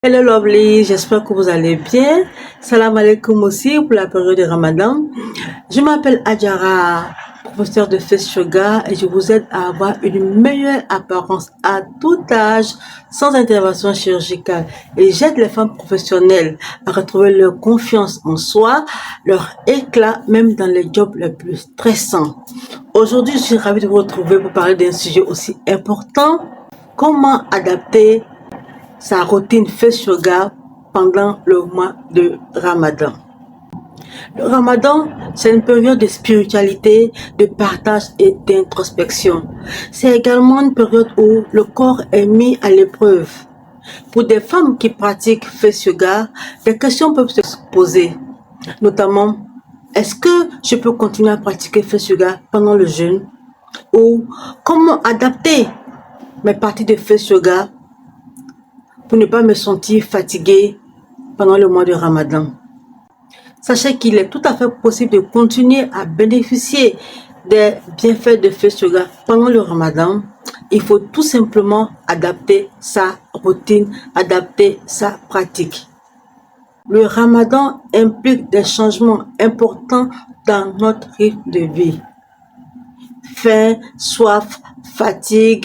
Hello lovely, j'espère que vous allez bien. Salam alaikum aussi pour la période de Ramadan. Je m'appelle Adjara, professeur de Face Yoga, et je vous aide à avoir une meilleure apparence à tout âge sans intervention chirurgicale. Et j'aide les femmes professionnelles à retrouver leur confiance en soi, leur éclat, même dans les jobs les plus stressants. Aujourd'hui, je suis ravie de vous retrouver pour parler d'un sujet aussi important. Comment adapter sa routine Face Yoga pendant le mois de Ramadan. Le Ramadan, c'est une période de spiritualité, de partage et d'introspection. C'est également une période où le corps est mis à l'épreuve. Pour des femmes qui pratiquent Face Yoga, des questions peuvent se poser, notamment, est-ce que je peux continuer à pratiquer Face Yoga pendant le jeûne? Ou comment adapter mes parties de Face Yoga pour ne pas me sentir fatiguée pendant le mois de Ramadan. Sachez qu'il est tout à fait possible de continuer à bénéficier des bienfaits de Face Yoga pendant le Ramadan. Il faut tout simplement adapter sa routine, adapter sa pratique. Le Ramadan implique des changements importants dans notre rythme de vie. Faim, soif, fatigue,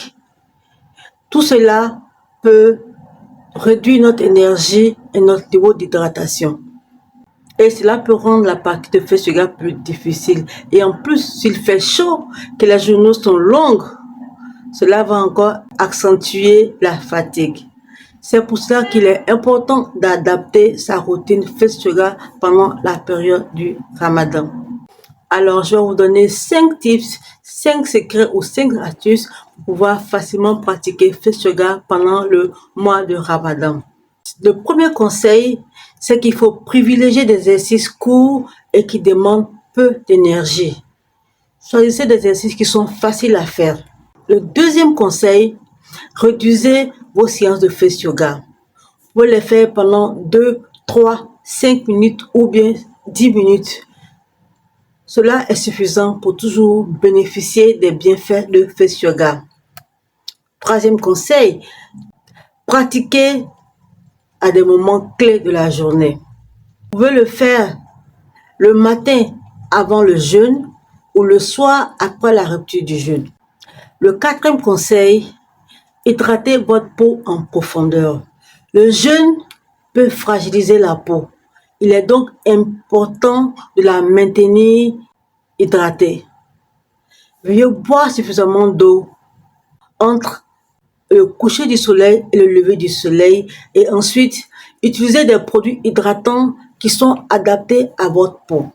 tout cela peut réduire notre énergie et notre niveau d'hydratation. Et cela peut rendre la partie de Face Yoga plus difficile. Et en plus, s'il fait chaud, que les journées sont longues, cela va encore accentuer la fatigue. C'est pour cela qu'il est important d'adapter sa routine Face Yoga pendant la période du Ramadan. Alors, je vais vous donner 5 tips, 5 secrets ou 5 astuces pour pouvoir facilement pratiquer Face Yoga pendant le mois de Ramadan. Le premier conseil, c'est qu'il faut privilégier des exercices courts et qui demandent peu d'énergie. Choisissez des exercices qui sont faciles à faire. Le deuxième conseil, réduisez vos séances de Face Yoga. Vous pouvez les faire pendant 2, 3, 5 minutes ou bien 10 minutes. Cela est suffisant pour toujours bénéficier des bienfaits de Face Yoga. Troisième conseil, pratiquez à des moments clés de la journée. Vous pouvez le faire le matin avant le jeûne ou le soir après la rupture du jeûne. Le quatrième conseil, hydratez votre peau en profondeur. Le jeûne peut fragiliser la peau. Il est donc important de la maintenir hydratée. Veuillez boire suffisamment d'eau entre le coucher du soleil et le lever du soleil et ensuite utilisez des produits hydratants qui sont adaptés à votre peau.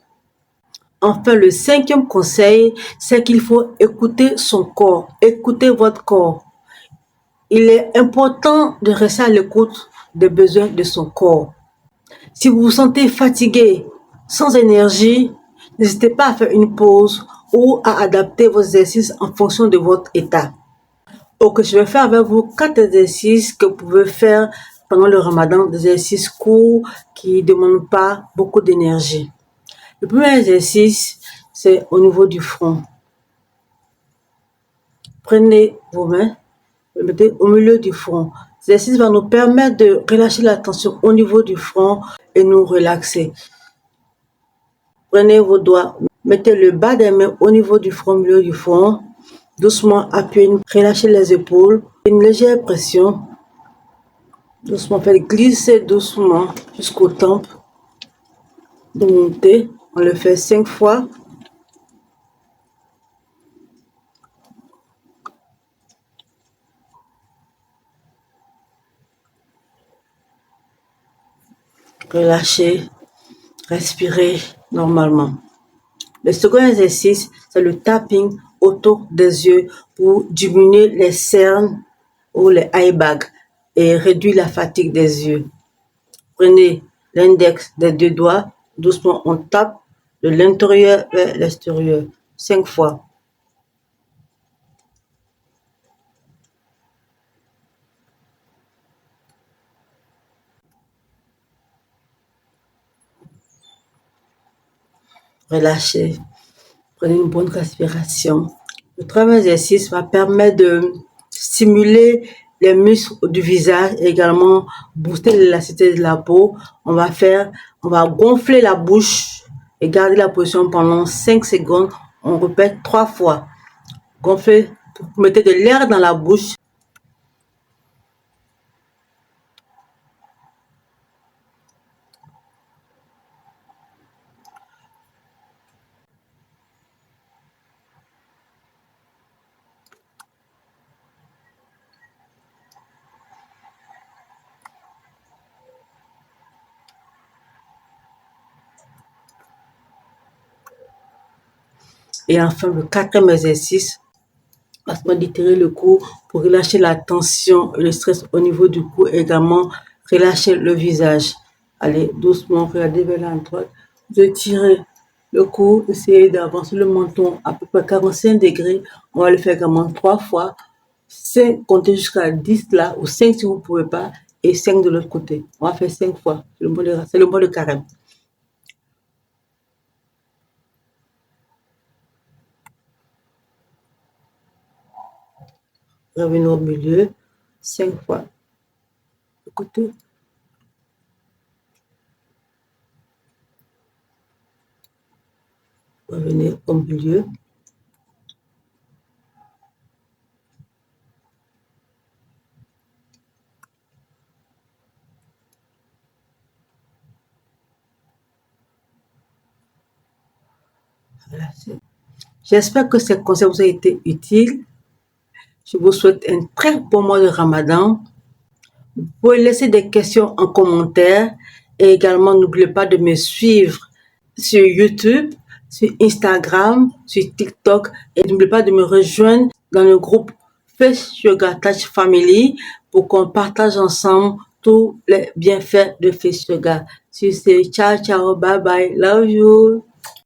Enfin, le cinquième conseil, c'est qu'il faut écouter son corps, écouter votre corps. Il est important de rester à l'écoute des besoins de son corps. Si vous vous sentez fatigué, sans énergie, n'hésitez pas à faire une pause ou à adapter vos exercices en fonction de votre état. Ok, je vais faire avec vous 4 exercices que vous pouvez faire pendant le Ramadan, des exercices courts qui ne demandent pas beaucoup d'énergie. Le premier exercice, c'est au niveau du front. Prenez vos mains, les mettez au milieu du front. L'exercice va nous permettre de relâcher la tension au niveau du front et nous relaxer. Prenez vos doigts, mettez le bas des mains au niveau du front, au milieu du front. Doucement, appuyez, relâchez les épaules, une légère pression. Doucement, faites glisser doucement jusqu'aux tempes. De monter, on le fait 5 fois. Relâchez, respirez normalement. Le second exercice, c'est le tapping autour des yeux pour diminuer les cernes ou les eye bags et réduire la fatigue des yeux. Prenez l'index des 2 doigts, doucement on tape de l'intérieur vers l'extérieur 5 fois. Relâchez, prenez une bonne respiration. Le troisième exercice va permettre de stimuler les muscles du visage et également booster l'élasticité de la peau. On va gonfler la bouche et garder la position pendant 5 secondes. On répète 3 fois. Gonflez, vous mettez de l'air dans la bouche. Et enfin, le quatrième exercice, on va d'étirer le cou pour relâcher la tension et le stress au niveau du cou et également relâcher le visage. Allez, doucement, regardez vers la droite. Vous étirez le cou, essayez d'avancer le menton à peu près 45 degrés. On va le faire également 3 fois. 5, comptez jusqu'à 10 là, ou 5 si vous ne pouvez pas, et 5 de l'autre côté. On va faire 5 fois. C'est le mot de carême. Revenez au milieu, 5 fois. Le côté. Revenez au milieu. Voilà, j'espère que ces conseils vous ont été utiles. Je vous souhaite un très bon mois de Ramadan. Vous pouvez laisser des questions en commentaire et également n'oubliez pas de me suivre sur YouTube, sur Instagram, sur TikTok et n'oubliez pas de me rejoindre dans le groupe Face Yoga Touch Family pour qu'on partage ensemble tous les bienfaits de Face Yoga. Sur ce, ciao, ciao, bye bye, love you.